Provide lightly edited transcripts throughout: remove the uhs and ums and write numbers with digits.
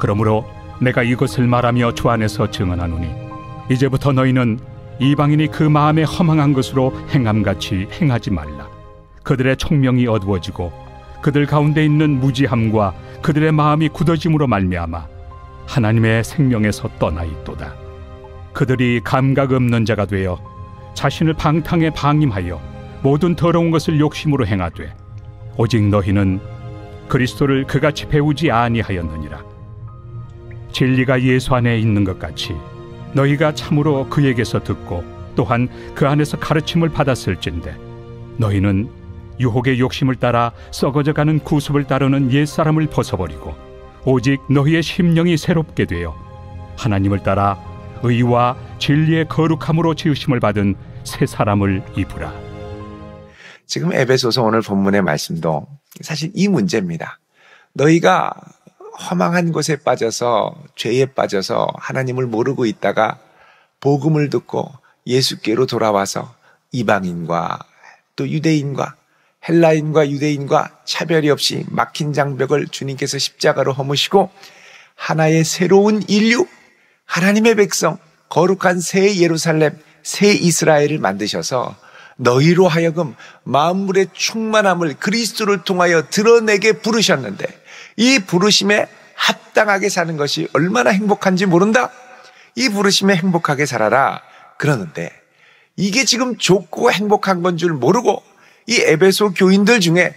그러므로 내가 이것을 말하며 주 안에서 증언하노니 이제부터 너희는 이방인이 그 마음에 허망한 것으로 행함같이 행하지 말라. 그들의 총명이 어두워지고 그들 가운데 있는 무지함과 그들의 마음이 굳어짐으로 말미암아 하나님의 생명에서 떠나 있도다. 그들이 감각 없는 자가 되어 자신을 방탕에 방임하여 모든 더러운 것을 욕심으로 행하되 오직 너희는 그리스도를 그같이 배우지 아니하였느니라. 진리가 예수 안에 있는 것 같이 너희가 참으로 그에게서 듣고 또한 그 안에서 가르침을 받았을진데 너희는 유혹의 욕심을 따라 썩어져가는 구습을 따르는 옛사람을 벗어버리고 오직 너희의 심령이 새롭게 되어 하나님을 따라 의와 진리의 거룩함으로 지으심을 받은 새 사람을 입으라. 지금 에베소서 오늘 본문의 말씀도 사실 이 문제입니다. 너희가 허망한 곳에 빠져서 죄에 빠져서 하나님을 모르고 있다가 복음을 듣고 예수께로 돌아와서 이방인과 또 유대인과 헬라인과 유대인과 차별이 없이 막힌 장벽을 주님께서 십자가로 허무시고 하나의 새로운 인류, 하나님의 백성, 거룩한 새 예루살렘, 새 이스라엘을 만드셔서 너희로 하여금 만물의 충만함을 그리스도를 통하여 드러내게 부르셨는데 이 부르심에 합당하게 사는 것이 얼마나 행복한지 모른다? 이 부르심에 행복하게 살아라 그러는데 이게 지금 좋고 행복한 건 줄 모르고 이 에베소 교인들 중에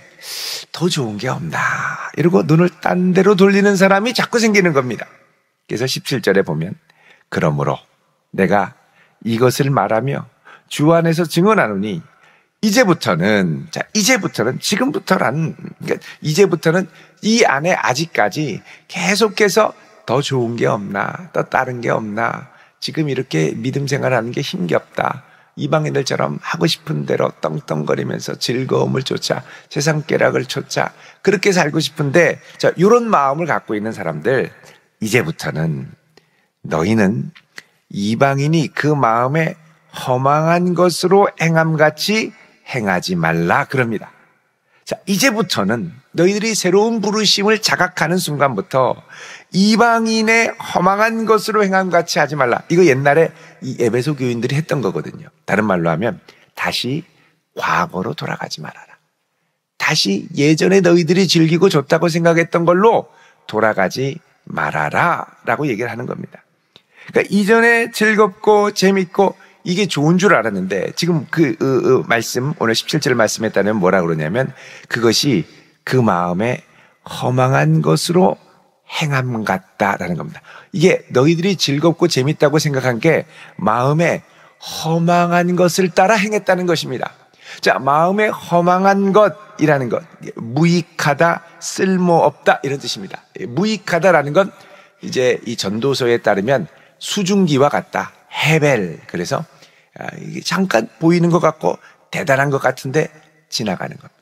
더 좋은 게 없나 이러고 눈을 딴 데로 돌리는 사람이 자꾸 생기는 겁니다. 그래서 17절에 보면 그러므로 내가 이것을 말하며 주 안에서 증언하노니 이제부터는 지금부터라는 그러니까 이제부터는 이 안에 아직까지 계속해서 더 좋은 게 없나 더 다른 게 없나 지금 이렇게 믿음 생활하는 게 힘겹다. 이방인들처럼 하고 싶은 대로 떵떵거리면서 즐거움을 쫓아 세상 쾌락을 쫓아 그렇게 살고 싶은데 자, 이런 마음을 갖고 있는 사람들 이제부터는 너희는 이방인이 그 마음에 허망한 것으로 행함같이 행하지 말라 그럽니다. 자, 이제부터는 너희들이 새로운 부르심을 자각하는 순간부터 이방인의 허망한 것으로 행함같이 하지 말라. 이거 옛날에 이 에베소 교인들이 했던 거거든요. 다른 말로 하면 다시 과거로 돌아가지 말아라. 다시 예전에 너희들이 즐기고 좋다고 생각했던 걸로 돌아가지 말아라 라고 얘기를 하는 겁니다. 그러니까 이전에 즐겁고 재밌고 이게 좋은 줄 알았는데 지금 말씀 오늘 17절 말씀에 따르면 뭐라 그러냐면 그것이 그 마음에 허망한 것으로 행함 같다라는 겁니다. 이게 너희들이 즐겁고 재밌다고 생각한 게 마음에 허망한 것을 따라 행했다는 것입니다. 자, 마음에 허망한 것이라는 것, 무익하다, 쓸모없다 이런 뜻입니다. 무익하다라는 건 이제 이 전도서에 따르면 수증기와 같다. 헤벨. 그래서 이게 잠깐 보이는 것 같고 대단한 것 같은데 지나가는 겁니다.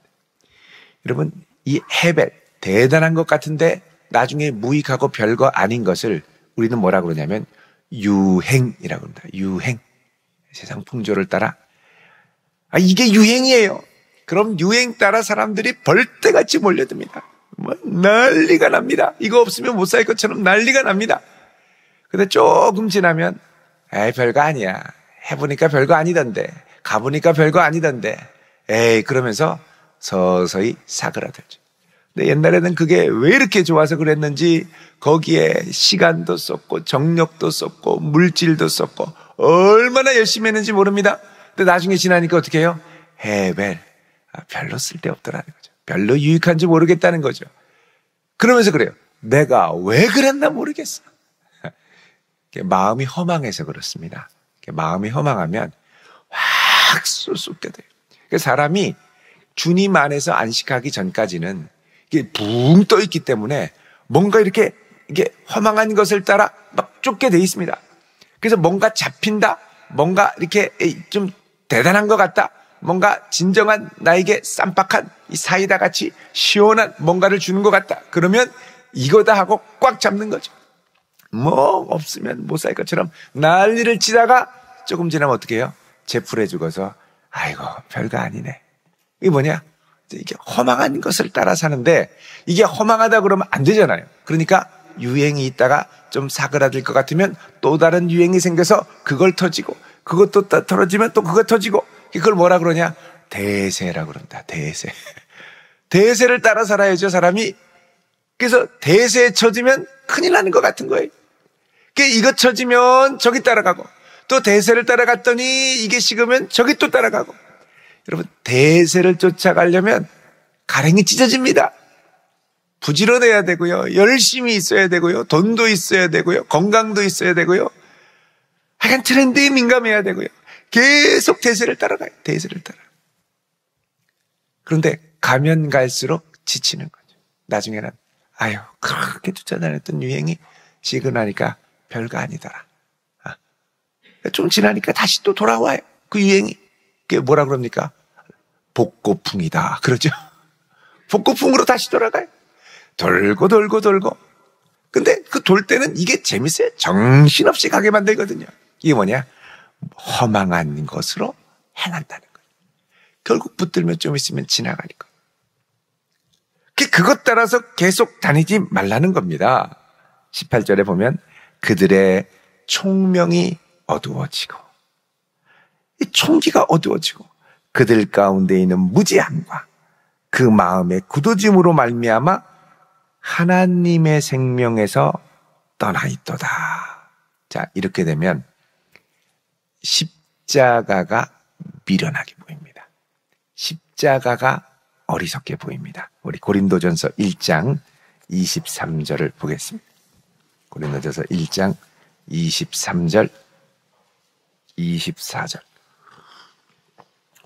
여러분, 이 헤벨, 대단한 것 같은데 나중에 무익하고 별거 아닌 것을 우리는 뭐라 그러냐면 유행이라고 합니다. 유행. 세상 풍조를 따라. 이게 유행이에요. 그럼 유행 따라 사람들이 벌떼같이 몰려듭니다. 난리가 납니다. 이거 없으면 못 살 것처럼 난리가 납니다. 근데 조금 지나면 별거 아니야. 해보니까 별거 아니던데. 가보니까 별거 아니던데. 그러면서 서서히 사그라들죠. 근데 옛날에는 그게 왜 이렇게 좋아서 그랬는지 거기에 시간도 썼고 정력도 썼고 물질도 썼고 얼마나 열심히 했는지 모릅니다. 근데 나중에 지나니까 어떻게 해요? 헤벨. 별로 쓸데없더라는 거죠. 별로 유익한지 모르겠다는 거죠. 그러면서 그래요. 내가 왜 그랬나 모르겠어. 마음이 허망해서 그렇습니다. 마음이 허망하면 확 쏟게 돼요. 사람이 주님 안에서 안식하기 전까지는 이게 붕 떠 있기 때문에 뭔가 이게 허망한 것을 따라 막 쫓게 돼 있습니다. 그래서 뭔가 잡힌다, 뭔가 이렇게 좀 대단한 것 같다, 뭔가 진정한 나에게 쌈박한 이 사이다 같이 시원한 뭔가를 주는 것 같다. 그러면 이거다 하고 꽉 잡는 거죠. 뭐 없으면 못 살 것처럼 난리를 치다가 조금 지나면 어떻게 해요? 제풀에 죽어서 아이고 별거 아니네. 이게 뭐냐? 이게 허망한 것을 따라 사는데 이게 허망하다 그러면 안 되잖아요. 그러니까 유행이 있다가 좀 사그라들 것 같으면 또 다른 유행이 생겨서 그걸 터지고, 그것도 떨어지면 또 그거 터지고, 그걸 뭐라 그러냐? 대세라고 그런다. 대세. 대세를 따라 살아야죠, 사람이. 그래서 대세에 처지면 큰일 나는 것 같은 거예요. 이거 처지면 저기 따라가고, 또 대세를 따라갔더니 이게 식으면 저기 또 따라가고. 여러분, 대세를 쫓아가려면 가랭이 찢어집니다. 부지런해야 되고요, 열심히 있어야 되고요, 돈도 있어야 되고요, 건강도 있어야 되고요, 하여간 트렌드에 민감해야 되고요. 계속 대세를 따라가요. 대세를 따라. 그런데 가면 갈수록 지치는 거죠. 나중에는 아유, 그렇게 쫓아다녔던 유행이 시그나니까 별거 아니더라. 좀 지나니까 다시 또 돌아와요. 그 유행이. 그게 뭐라 그럽니까? 복고풍이다. 그러죠. 복고풍으로 다시 돌아가요. 돌고 돌고 돌고. 근데 그 돌 때는 이게 재밌어요. 정신없이 가게 만들거든요. 이게 뭐냐? 허망한 것으로 행한다는 거예요. 결국 붙들면 좀 있으면 지나가니까. 그것 따라서 계속 다니지 말라는 겁니다. 18절에 보면 그들의 총명이 어두워지고, 이 총기가 어두워지고, 그들 가운데 있는 무지함과 그 마음의 굳어짐으로 말미암아 하나님의 생명에서 떠나 있도다. 자, 이렇게 되면 십자가가 미련하게 보입니다. 십자가가 어리석게 보입니다. 우리 고린도전서 1장 23절을 보겠습니다. 고린도전서 1장 23절, 24절.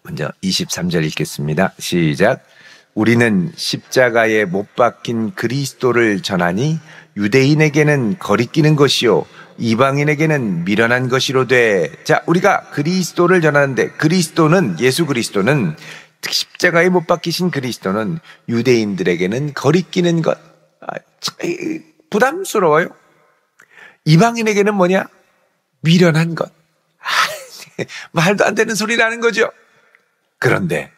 먼저 23절 읽겠습니다. 시작. 우리는 십자가에 못 박힌 그리스도를 전하니 유대인에게는 거리끼는 것이요 이방인에게는 미련한 것이로되. 자, 우리가 그리스도를 전하는데, 그리스도는, 예수 그리스도는, 십자가에 못 박히신 그리스도는 유대인들에게는 거리끼는 것, 부담스러워요. 이방인에게는 뭐냐? 미련한 것. 말도 안 되는 소리라는 거죠. 그런데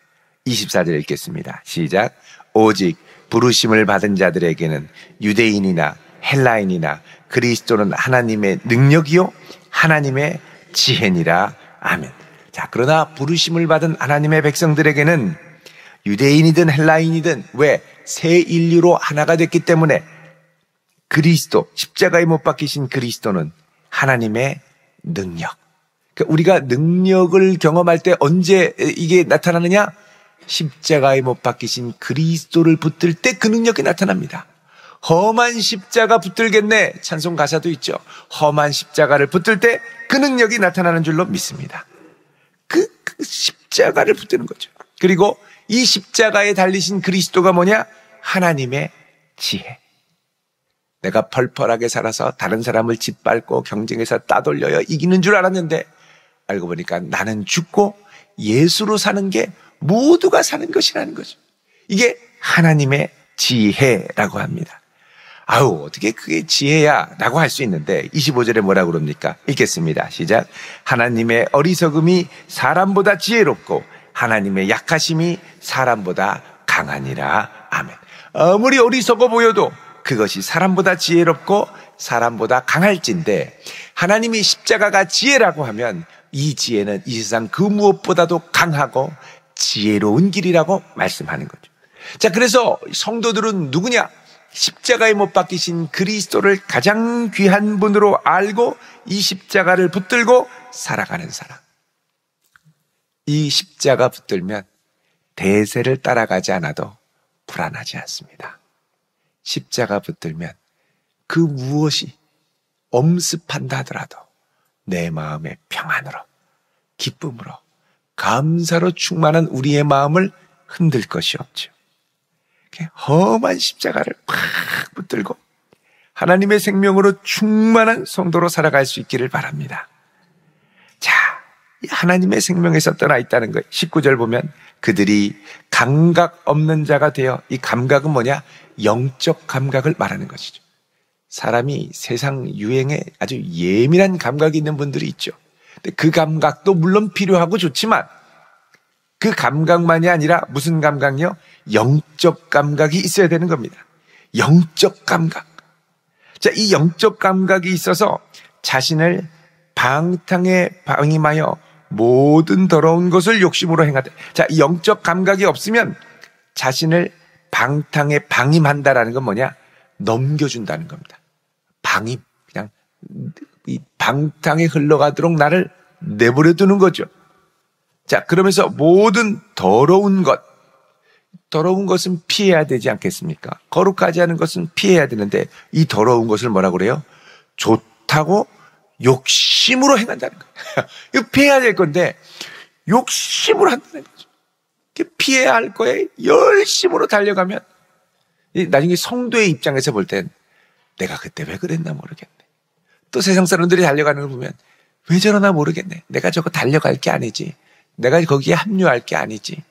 24절 읽겠습니다. 시작. 오직 부르심을 받은 자들에게는 유대인이나 헬라인이나 그리스도는 하나님의 능력이요 하나님의 지혜니라. 아멘. 자, 그러나 부르심을 받은 하나님의 백성들에게는 유대인이든 헬라인이든, 왜? 새 인류로 하나가 됐기 때문에 그리스도, 십자가에 못 박히신 그리스도는 하나님의 능력. 그러니까 우리가 능력을 경험할 때 언제 이게 나타나느냐? 십자가에 못 박히신 그리스도를 붙들 때 그 능력이 나타납니다. 험한 십자가 붙들겠네, 찬송 가사도 있죠. 험한 십자가를 붙들 때 그 능력이 나타나는 줄로 믿습니다. 그 십자가를 붙드는 거죠. 그리고 이 십자가에 달리신 그리스도가 뭐냐? 하나님의 지혜. 내가 펄펄하게 살아서 다른 사람을 짓밟고 경쟁해서 따돌려야 이기는 줄 알았는데, 알고 보니까 나는 죽고 예수로 사는 게 모두가 사는 것이라는 거죠. 이게 하나님의 지혜라고 합니다. 아우, 어떻게 그게 지혜야? 라고 할 수 있는데 25절에 뭐라고 그럽니까? 읽겠습니다. 시작. 하나님의 어리석음이 사람보다 지혜롭고 하나님의 약하심이 사람보다 강하니라. 아멘. 아무리 어리석어 보여도 그것이 사람보다 지혜롭고 사람보다 강할진데, 하나님이 십자가가 지혜라고 하면 이 지혜는 이 세상 그 무엇보다도 강하고 지혜로운 길이라고 말씀하는 거죠. 자, 그래서 성도들은 누구냐? 십자가에 못 박히신 그리스도를 가장 귀한 분으로 알고 이 십자가를 붙들고 살아가는 사람. 이 십자가 붙들면 대세를 따라가지 않아도 불안하지 않습니다. 십자가 붙들면 그 무엇이 엄습한다 하더라도 내 마음의 평안으로, 기쁨으로, 감사로 충만한 우리의 마음을 흔들 것이 없죠. 험한 십자가를 팍 붙들고 하나님의 생명으로 충만한 성도로 살아갈 수 있기를 바랍니다. 자, 하나님의 생명에서 떠나 있다는 거예요. 19절 보면 그들이 감각 없는 자가 되어, 이 감각은 뭐냐? 영적 감각을 말하는 것이죠. 사람이 세상 유행에 아주 예민한 감각이 있는 분들이 있죠. 근데 그 감각도 물론 필요하고 좋지만 그 감각만이 아니라 무슨 감각이요? 영적 감각이 있어야 되는 겁니다. 영적 감각. 자, 이 영적 감각이 있어서 자신을 방탕에 방임하여 모든 더러운 것을 욕심으로 행하되. 자, 이 영적 감각이 없으면 자신을 방탕에 방임한다라는 건 뭐냐? 넘겨준다는 겁니다. 방임, 그냥 이 방탕에 흘러가도록 나를 내버려 두는 거죠. 자, 그러면서 모든 더러운 것은 피해야 되지 않겠습니까? 거룩하지 않은 것은 피해야 되는데 이 더러운 것을 뭐라고 그래요? 좋다고 욕심으로 행한다는 거예요. 이거 피해야 될 건데 욕심으로 한다는 거죠. 피해야 할 거에 열심으로 달려가면 나중에 성도의 입장에서 볼 땐 내가 그때 왜 그랬나 모르겠네. 또 세상 사람들이 달려가는 걸 보면 왜 저러나 모르겠네. 내가 저거 달려갈 게 아니지. 내가 거기에 합류할 게 아니지.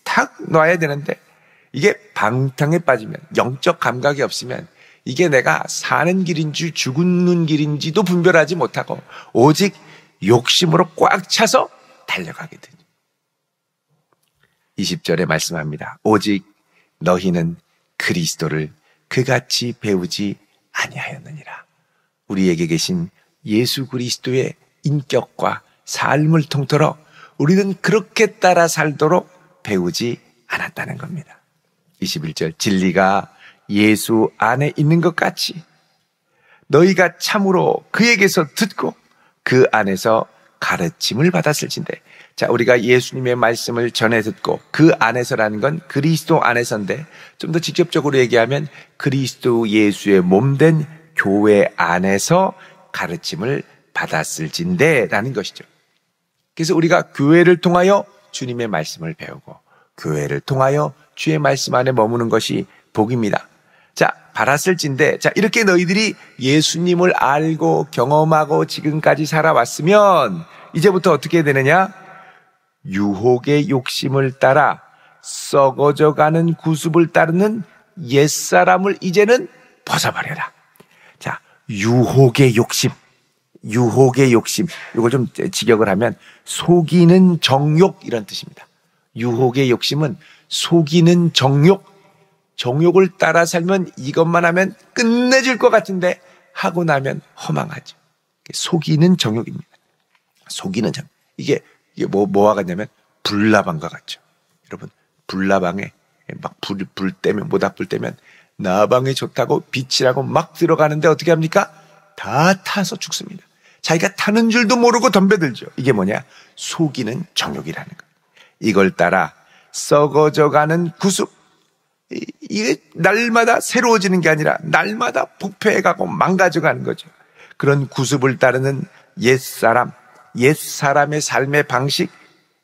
탁 놔야 되는데 이게 방탕에 빠지면, 영적 감각이 없으면 이게 내가 사는 길인지 죽는 길인지도 분별하지 못하고 오직 욕심으로 꽉 차서 달려가게 되죠. 20절에 말씀합니다. 오직 너희는 그리스도를 그같이 배우지 아니하였느니라. 우리에게 계신 예수 그리스도의 인격과 삶을 통틀어 우리는 그렇게 따라 살도록 배우지 않았다는 겁니다. 21절, 진리가 예수 안에 있는 것 같이 너희가 참으로 그에게서 듣고 그 안에서 가르침을 받았을진데. 자, 우리가 예수님의 말씀을 전해 듣고 그 안에서라는 건 그리스도 안에서인데, 좀 더 직접적으로 얘기하면 그리스도 예수의 몸된 교회 안에서 가르침을 받았을진데 라는 것이죠. 그래서 우리가 교회를 통하여 주님의 말씀을 배우고 교회를 통하여 주의 말씀 안에 머무는 것이 복입니다. 자, 받았을진데, 자, 이렇게 너희들이 예수님을 알고 경험하고 지금까지 살아왔으면 이제부터 어떻게 되느냐? 유혹의 욕심을 따라 썩어져가는 구습을 따르는 옛사람을 이제는 벗어버려라. 자, 유혹의 욕심. 이걸 좀 직역을 하면 속이는 정욕, 이런 뜻입니다. 유혹의 욕심은 속이는 정욕을 따라 살면 이것만 하면 끝내줄 것 같은데 하고 나면 허망하죠. 속이는 정욕입니다. 속이는 정욕. 이게 뭐와 같냐면 불나방과 같죠. 여러분, 불나방에 막 불 때면, 모닥불 때면 나방이 좋다고 빛이라고 막 들어가는데 어떻게 합니까? 다 타서 죽습니다. 자기가 타는 줄도 모르고 덤벼들죠. 이게 뭐냐? 속이는 정욕이라는 거예요. 이걸 따라 썩어져가는 구습. 이게 날마다 새로워지는 게 아니라 날마다 부패해가고 망가져가는 거죠. 그런 구습을 따르는 옛사람의 삶의 방식,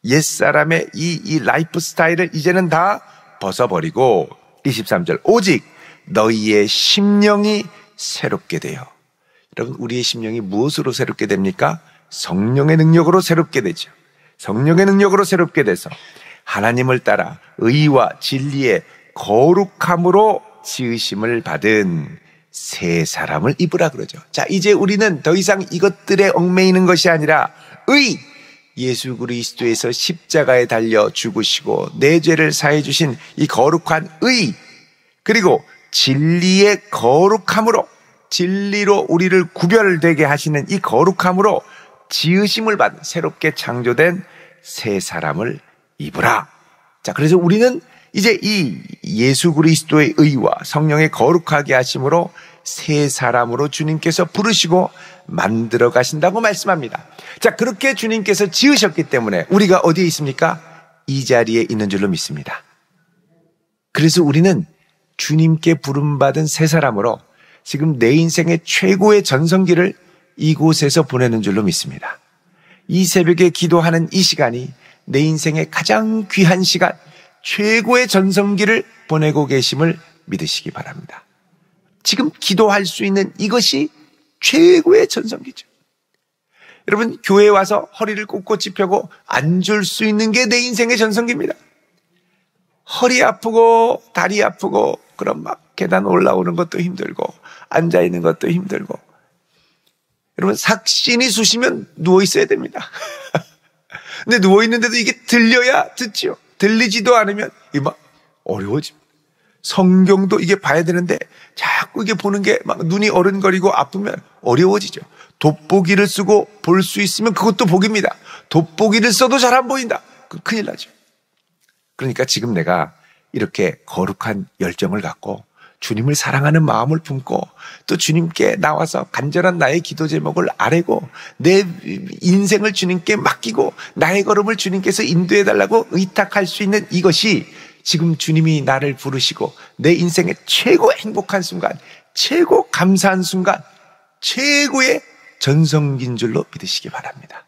옛사람의 이 라이프 스타일을 이제는 다 벗어버리고, 23절, 오직 너희의 심령이 새롭게 되어. 여러분, 우리의 심령이 무엇으로 새롭게 됩니까? 성령의 능력으로 새롭게 되죠. 성령의 능력으로 새롭게 돼서 하나님을 따라 의와 진리의 거룩함으로 지으심을 받은 새 사람을 입으라 그러죠. 자, 이제 우리는 더 이상 이것들에 얽매이는 것이 아니라 예수 그리스도에서 십자가에 달려 죽으시고 내 죄를 사해 주신 이 거룩한 그리고 진리의 거룩함으로, 진리로 우리를 구별되게 하시는 이 거룩함으로 지으심을 받은, 새롭게 창조된 새 사람을 입으라. 자, 그래서 우리는 이제 이 예수 그리스도의 의와 성령의 거룩하게 하심으로 새 사람으로 주님께서 부르시고 만들어 가신다고 말씀합니다. 자, 그렇게 주님께서 지으셨기 때문에 우리가 어디에 있습니까? 이 자리에 있는 줄로 믿습니다. 그래서 우리는 주님께 부름받은 새 사람으로 지금 내 인생의 최고의 전성기를 이곳에서 보내는 줄로 믿습니다. 이 새벽에 기도하는 이 시간이 내 인생의 가장 귀한 시간, 최고의 전성기를 보내고 계심을 믿으시기 바랍니다. 지금 기도할 수 있는 이것이 최고의 전성기죠. 여러분, 교회에 와서 허리를 꼿꼿이 펴고 앉을 수 있는 게 내 인생의 전성기입니다. 허리 아프고 다리 아프고 그럼 막 계단 올라오는 것도 힘들고 앉아있는 것도 힘들고, 여러분, 삭신이 쑤시면 누워있어야 됩니다. 근데 누워있는데도 이게 들려야 듣지요. 들리지도 않으면 이게 막 어려워집니다. 성경도 이게 봐야 되는데 자꾸 이게 보는 게 막 눈이 어른거리고 아프면 어려워지죠. 돋보기를 쓰고 볼 수 있으면 그것도 복입니다. 돋보기를 써도 잘 안 보인다. 큰일 나죠. 그러니까 지금 내가 이렇게 거룩한 열정을 갖고 주님을 사랑하는 마음을 품고 또 주님께 나와서 간절한 나의 기도 제목을 아뢰고 내 인생을 주님께 맡기고 나의 걸음을 주님께서 인도해달라고 의탁할 수 있는 이것이 지금 주님이 나를 부르시고 내 인생의 최고 행복한 순간, 최고 감사한 순간, 최고의 전성기인 줄로 믿으시기 바랍니다.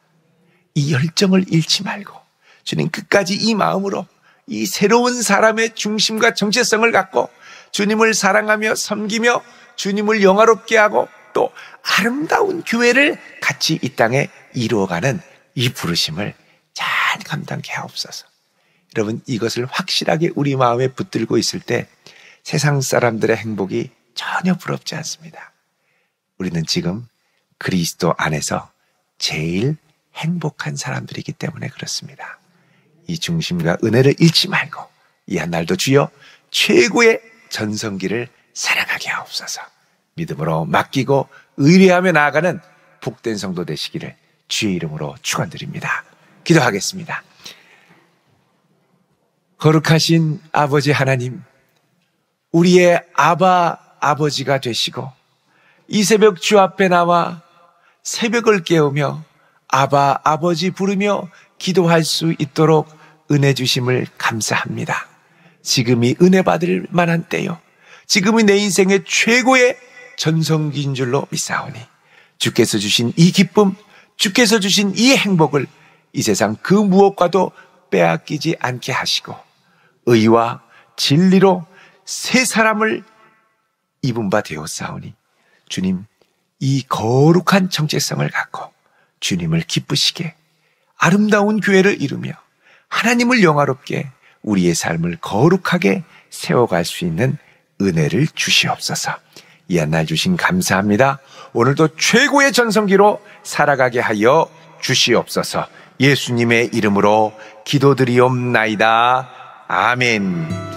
이 열정을 잃지 말고 주님 끝까지 이 마음으로 이 새로운 사람의 중심과 정체성을 갖고 주님을 사랑하며 섬기며 주님을 영화롭게 하고 또 아름다운 교회를 같이 이 땅에 이루어가는 이 부르심을 잘 감당케 하옵소서. 여러분, 이것을 확실하게 우리 마음에 붙들고 있을 때 세상 사람들의 행복이 전혀 부럽지 않습니다. 우리는 지금 그리스도 안에서 제일 행복한 사람들이기 때문에 그렇습니다. 이 중심과 은혜를 잃지 말고 이 한날도 주여 최고의 전성기를 살아가게 하옵소서. 믿음으로 맡기고 의뢰하며 나아가는 복된 성도 되시기를 주의 이름으로 축원드립니다. 기도하겠습니다. 거룩하신 아버지 하나님, 우리의 아버지가 되시고 이 새벽 주 앞에 나와 새벽을 깨우며 아버지 부르며 기도할 수 있도록 은혜 주심을 감사합니다. 지금이 은혜 받을 만한 때요, 지금이 내 인생의 최고의 전성기인 줄로 믿사오니 주께서 주신 이 기쁨, 주께서 주신 이 행복을 이 세상 그 무엇과도 빼앗기지 않게 하시고 의와 진리로 새 사람을 입은 바 되었사오니 주님, 이 거룩한 정체성을 갖고 주님을 기쁘시게 아름다운 교회를 이루며 하나님을 영화롭게 우리의 삶을 거룩하게 세워갈 수 있는 은혜를 주시옵소서. 이 한날 주신 감사합니다. 오늘도 최고의 전성기로 살아가게 하여 주시옵소서. 예수님의 이름으로 기도드리옵나이다. 아멘.